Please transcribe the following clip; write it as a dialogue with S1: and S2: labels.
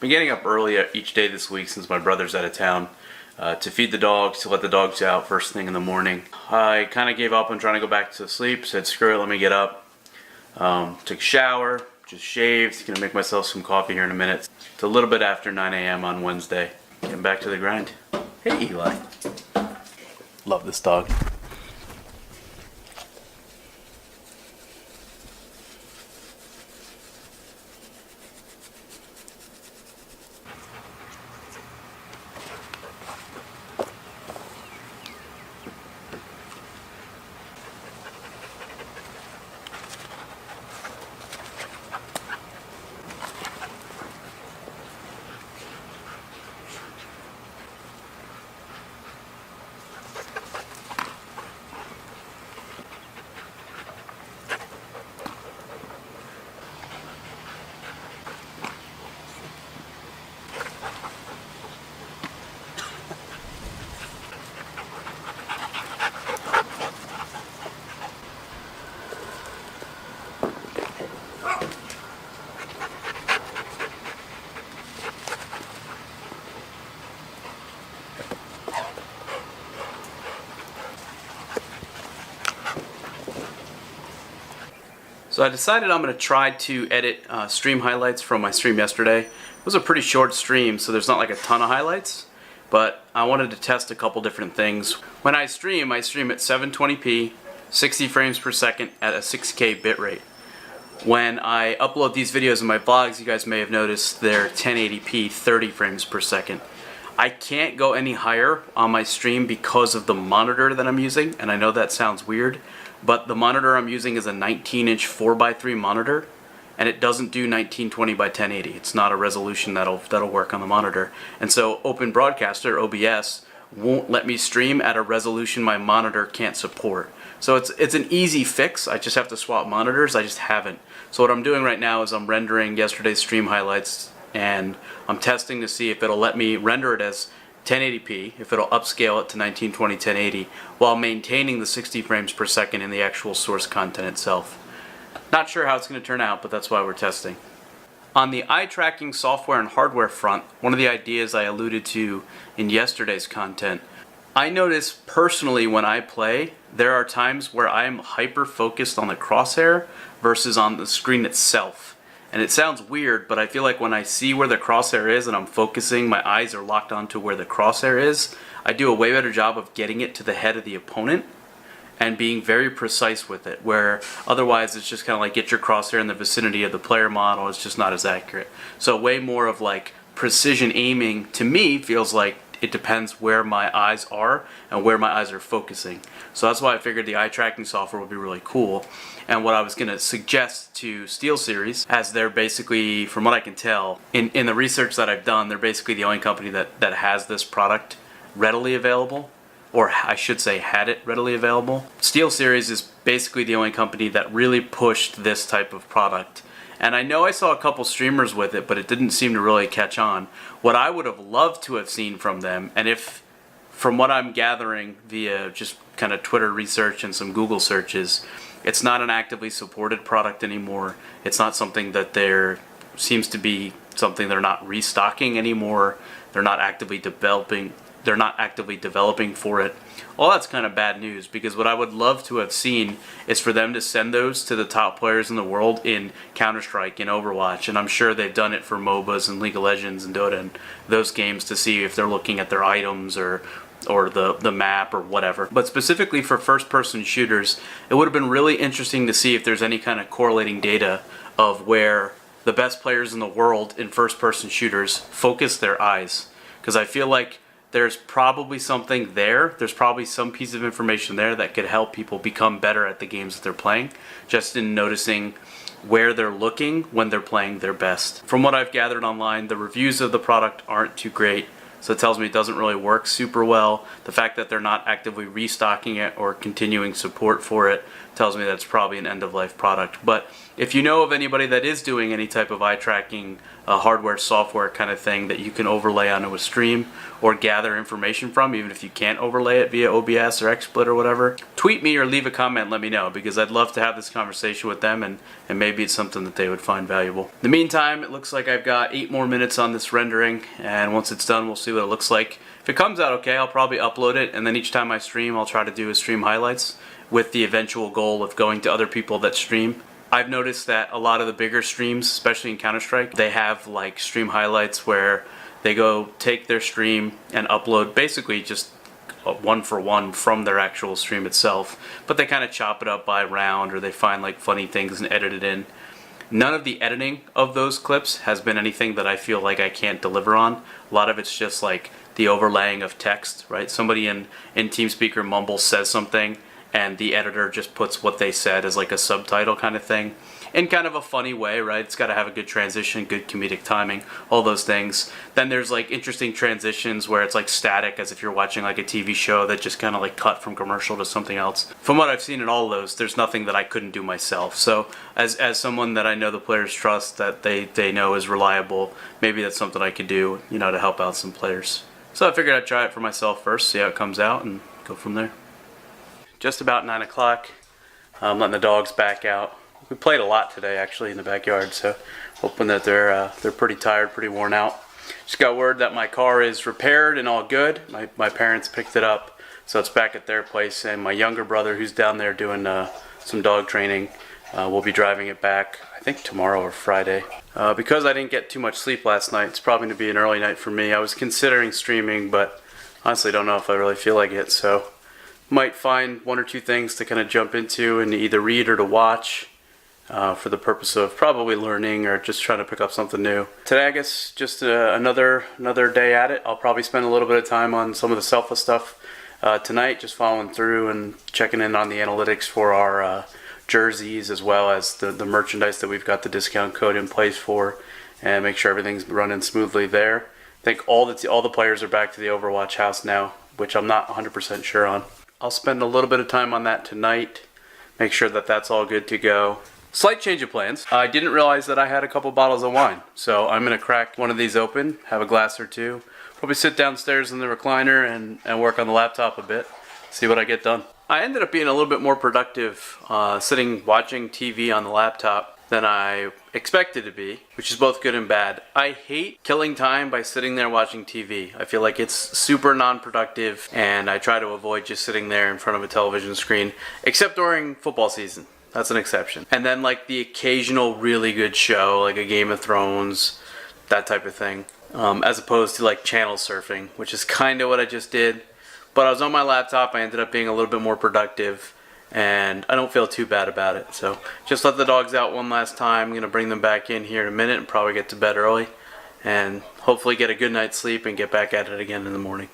S1: Been getting up early each day this week since my brother's out of town to feed the dogs, to let the dogs out first thing in the morning. I kind of gave up on trying to go back to sleep, said screw it, let me get up. Took a shower, just shaved, gonna make myself some coffee here in a minute. It's a little bit after 9 a.m. on Wednesday. Getting back to the grind. Hey Eli. Love this dog. So I decided I'm going to try to edit stream highlights from my stream yesterday. It was a pretty short stream, so there's not like a ton of highlights, but I wanted to test a couple different things. When I stream at 720p, 60 frames per second at a 6K bitrate. When I upload these videos in my vlogs, you guys may have noticed they're 1080p, 30 frames per second. I can't go any higher on my stream because of the monitor that I'm using, and I know that sounds weird, but the monitor I'm using is a 19-inch 4x3 monitor, and it doesn't do 1920 by 1080. It's not a resolution that'll work on the monitor. And so Open Broadcaster, OBS, won't let me stream at a resolution my monitor can't support. So it's an easy fix. I just have to swap monitors. I just haven't. So what I'm doing right now is I'm rendering yesterday's stream highlights, and I'm testing to see if it'll let me render it as 1080p, if it'll upscale it to 1920 1080 while maintaining the 60 frames per second in the actual source content itself. Not sure how it's going to turn out, but that's why we're testing. On the eye tracking software and hardware front, one of the ideas I alluded to in yesterday's content, I notice personally when I play, there are times where I'm hyper focused on the crosshair versus on the screen itself. And it sounds weird, but I feel like when I see where the crosshair is and I'm focusing, my eyes are locked onto where the crosshair is, I do a way better job of getting it to the head of the opponent and being very precise with it, where otherwise it's just kind of like get your crosshair in the vicinity of the player model, it's just not as accurate. So way more of like precision aiming to me feels like it depends where my eyes are and where my eyes are focusing. So that's why I figured the eye tracking software would be really cool. And what I was going to suggest to SteelSeries, as they're basically, from what I can tell, in the research that I've done, they're basically the only company that has this product readily available, or I should say had it readily available. SteelSeries is basically the only company that really pushed this type of product. And I know I saw a couple streamers with it, but it didn't seem to really catch on. What I would have loved to have seen from them, and if, from what I'm gathering via just kind of Twitter research and some Google searches, it's not an actively supported product anymore. It's not something that seems to be something they're not restocking anymore. They're not actively developing. They're not actively developing for it. All that's kind of bad news, because what I would love to have seen is for them to send those to the top players in the world in Counter-Strike and Overwatch, and I'm sure they've done it for MOBAs and League of Legends and Dota and those games to see if they're looking at their items or the map or whatever. But specifically for first-person shooters, it would have been really interesting to see if there's any kind of correlating data of where the best players in the world in first-person shooters focus their eyes. Because I feel like there's probably something there. There's probably some piece of information there that could help people become better at the games that they're playing, just in noticing where they're looking when they're playing their best. From what I've gathered online, the reviews of the product aren't too great, so it tells me it doesn't really work super well. The fact that they're not actively restocking it or continuing support for it tells me that it's probably an end-of-life product. But if you know of anybody that is doing any type of eye tracking hardware, software kind of thing that you can overlay onto a stream or gather information from, even if you can't overlay it via OBS or XSplit or whatever, tweet me or leave a comment and let me know, because I'd love to have this conversation with them, and maybe it's something that they would find valuable. In the meantime, it looks like I've got 8 more minutes on this rendering, and once it's done, we'll see what it looks like. If it comes out okay, I'll probably upload it, and then each time I stream, I'll try to do a stream highlights with the eventual goal of going to other people that stream. I've noticed that a lot of the bigger streams, especially in Counter-Strike, they have like stream highlights where they go take their stream and upload basically just one for one from their actual stream itself, but they kind of chop it up by round, or they find like funny things and edit it in. None of the editing of those clips has been anything that I feel like I can't deliver on. A lot of it's just like the overlaying of text, right? Somebody in TeamSpeak or Mumble says something, and the editor just puts what they said as like a subtitle kind of thing, in kind of a funny way, right? It's got to have a good transition, good comedic timing, all those things. Then there's like interesting transitions where it's like static, as if you're watching like a TV show that just kind of like cut from commercial to something else. From what I've seen in all those, there's nothing that I couldn't do myself. So as someone that I know the players trust, that they know is reliable, maybe that's something I could do, you know, to help out some players. So I figured I'd try it for myself first, see how it comes out, and go from there. Just about 9 o'clock. I'm letting the dogs back out. We played a lot today, actually, in the backyard, so hoping that they're pretty tired, pretty worn out. Just got word that my car is repaired and all good. My parents picked it up, so it's back at their place, and my younger brother, who's down there doing some dog training, will be driving it back, I think tomorrow or Friday. Because I didn't get too much sleep last night, it's probably going to be an early night for me. I was considering streaming, but honestly don't know if I really feel like it, so might find 1 or 2 things to kind of jump into and either read or to watch for the purpose of probably learning or just trying to pick up something new. Today, I guess, just another day at it. I'll probably spend a little bit of time on some of the selfless stuff tonight, just following through and checking in on the analytics for our jerseys, as well as the merchandise that we've got the discount code in place for, and make sure everything's running smoothly there. I think all the players are back to the Overwatch house now, which I'm not 100% sure on. I'll spend a little bit of time on that tonight, make sure that that's all good to go. Slight change of plans. I didn't realize that I had a couple bottles of wine, so I'm going to crack one of these open, have a glass or two, probably sit downstairs in the recliner and work on the laptop a bit, see what I get done. I ended up being a little bit more productive sitting watching TV on the laptop than I expected to be, which is both good and bad. I hate killing time by sitting there watching TV. I feel like it's super non-productive, and I try to avoid just sitting there in front of a television screen, except during football season. That's an exception. And then like the occasional really good show, like a Game of Thrones, that type of thing, as opposed to like channel surfing, which is kind of what I just did. But I was on my laptop, I ended up being a little bit more productive, and I don't feel too bad about it. So just let the dogs out one last time. I'm going to bring them back in here in a minute and probably get to bed early, and hopefully get a good night's sleep and get back at it again in the morning.